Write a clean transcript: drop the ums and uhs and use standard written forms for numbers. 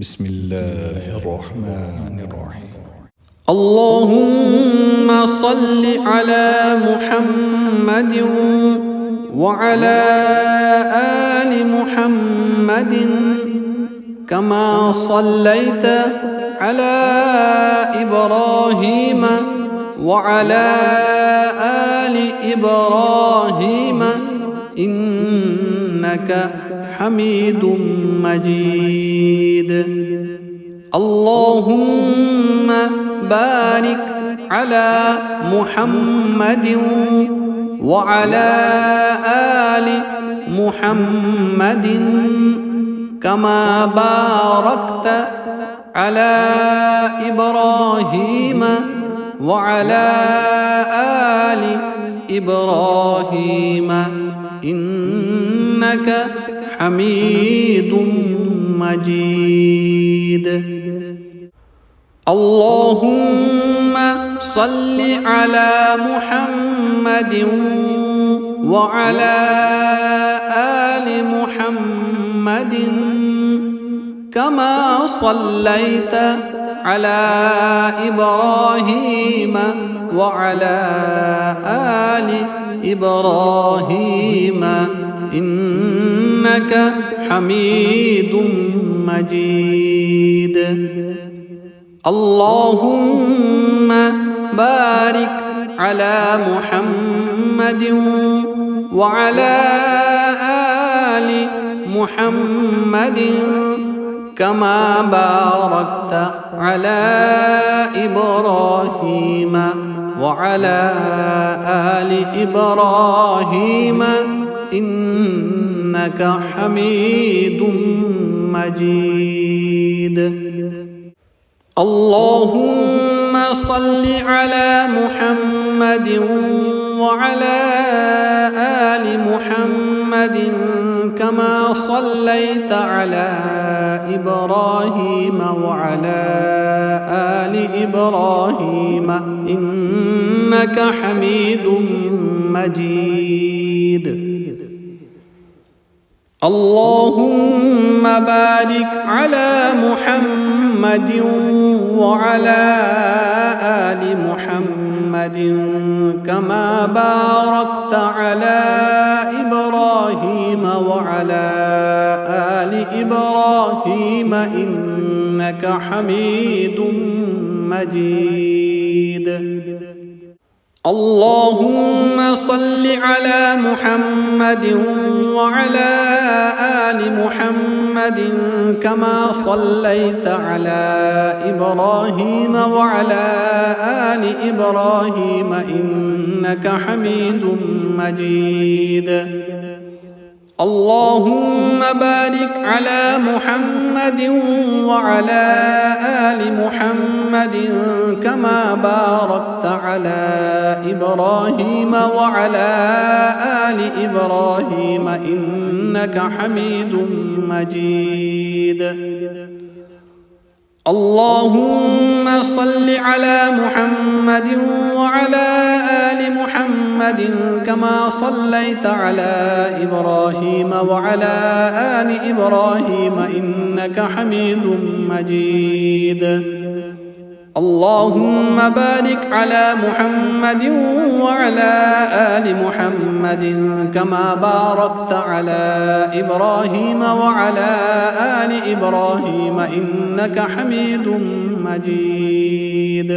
بسم الله الرحمن الرحيم. اللهم صل على محمد وعلى آل محمد كما صليت على إبراهيم وعلى آل إبراهيم إنك حميد مجيد. اللهم بارك على محمد وعلى آل محمد كما باركت على إبراهيم وعلى آل إبراهيم إنك حميد مجيد. اللهم صل على محمد وعلى آل محمد كما صليت على إبراهيم وعلى آل إبراهيم إنك حميد مجيد. اللهم بارك على محمد وعلى آل محمد كما باركت على إبراهيم وعلى آل إبراهيم إنك حميد مجيد. اللهم صل على محمد وعلى آل محمد كما صليت على إبراهيم وعلى آل إبراهيم إنك حميد مجيد. اللهم بارك على محمد وعلى آل محمد كما باركت على إبراهيم وعلى آل إبراهيم إنك حميد مجيد. اللهم صل على محمد وعلى آل محمد كما صليت على إبراهيم وعلى آل إبراهيم إنك حميد مجيد. اللهم بارك على محمد وعلى آل محمد كما باركت على إبراهيم وعلى آل إبراهيم إنك حميد مجيد. اللهم صل على محمد وعلى آل محمد كما صليت على إبراهيم وعلى آل إبراهيم إنك حميد مجيد. اللهم بارك على محمد وعلى آل محمد كما باركت على إبراهيم وعلى آل إبراهيم إنك حميد مجيد.